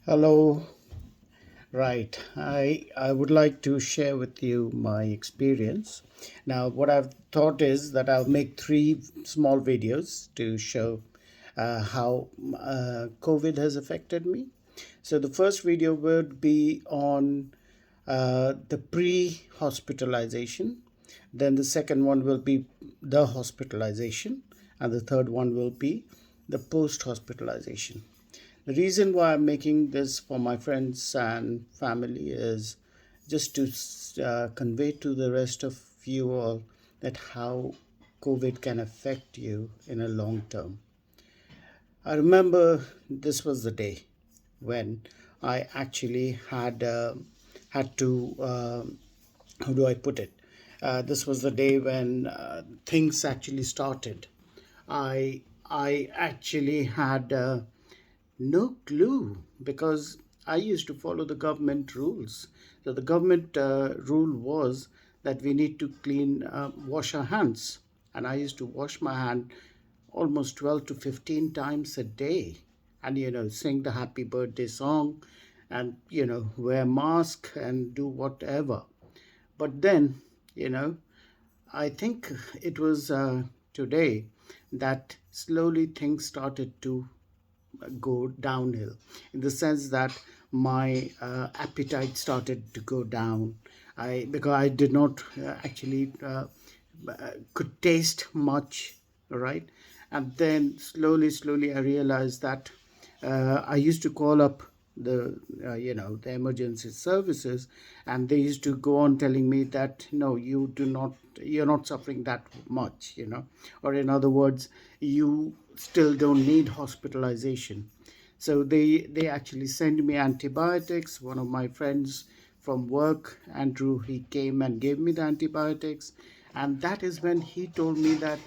Hello. Right. I would like to share with you my experience. Now, what I've thought is that I'll make three small videos to show how COVID has affected me. So, the first video would be on the pre-hospitalization. Then the second one will be the hospitalization, and the third one will be the post-hospitalization. The reason why I'm making this for my friends and family is just to convey to the rest of you all that how COVID can affect you in a long term. I remember this was the day when I actually had to how do I put it? This was the day when things actually started. I actually had no clue because I used to follow the government rules. So the government rule was that we need to wash our hands, and I used to wash my hand almost 12 to 15 times a day, and sing the happy birthday song, and wear mask and do whatever. But then, you know, I think it was today that slowly things started to go downhill in the sense that my appetite started to go down. I Because I did not actually could taste much, right? And then slowly I realized that I used to call up the emergency services, and they used to go on telling me that no, you're not suffering that much, or in other words, you still don't need hospitalization. So they actually sent me antibiotics. One of my friends from work, Andrew, he came and gave me the antibiotics, and that is when he told me that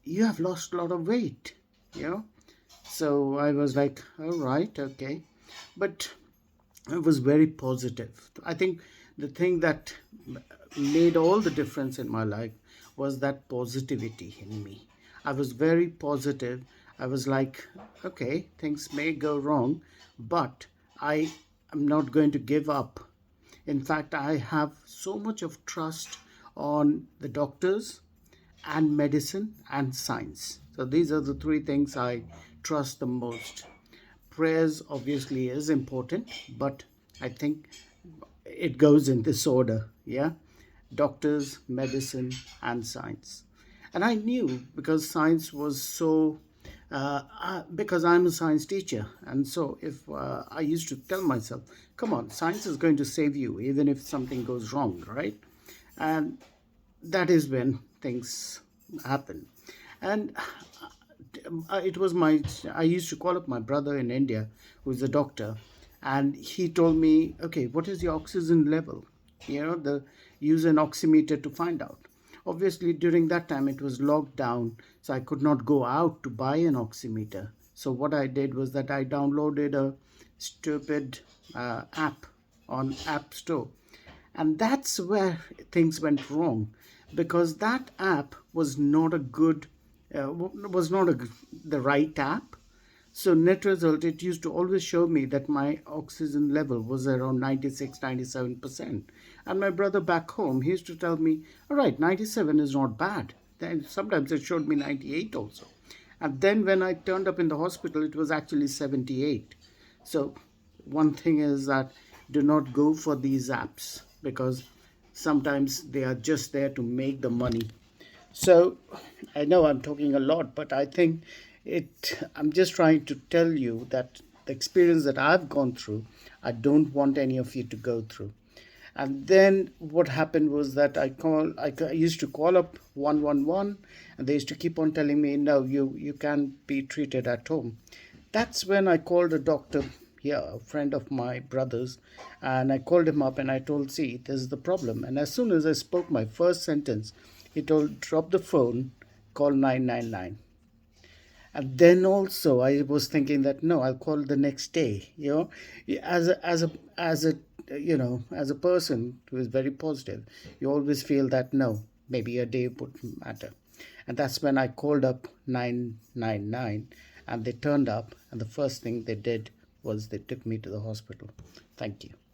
you have lost a lot of weight, you know. So I was like, all right, okay. But it was very positive. I think the thing that made all the difference in my life was that positivity in me. I was very positive. I was like, okay, things may go wrong, but I am not going to give up. In fact, I have so much of trust on the doctors and medicine and science. So these are the three things I trust the most. Prayers obviously is important, but I think it goes in this order. Yeah, doctors, medicine, and science. And I knew because science was so because I'm a science teacher, and so if I used to tell myself, come on, science is going to save you even if something goes wrong, right? And that is when things happen. And it was my I used to call up my brother in India, who's a doctor, and he told me, okay, what is your oxygen level? The use an oximeter to find out. Obviously during that time it was locked down, so I could not go out to buy an oximeter. So what I did was that I downloaded a stupid app on App Store, and that's where things went wrong, because that app was not a good was not the right app. So net result, it used to always show me that my oxygen level was around 96, 97%. And my brother back home, he used to tell me, all right, 97 is not bad. Then sometimes it showed me 98 also. And then when I turned up in the hospital, it was actually 78. So one thing is that do not go for these apps, because sometimes they are just there to make the money. So I know I'm talking a lot, but I think I'm just trying to tell you that the experience that I've gone through, I don't want any of you to go through. And then what happened was that I used to call up 111, and they used to keep on telling me, no, you can't be treated at home. That's when I called a doctor here, a friend of my brother's, and I called him up and I told, see, this is the problem. And as soon as I spoke my first sentence, he told, drop the phone, call 999. And then also I was thinking that no, I'll call the next day. As a person who is very positive, you always feel that no, maybe a day would matter. And that's when I called up 999, and they turned up, and the first thing they did once they took me to the hospital. Thank you.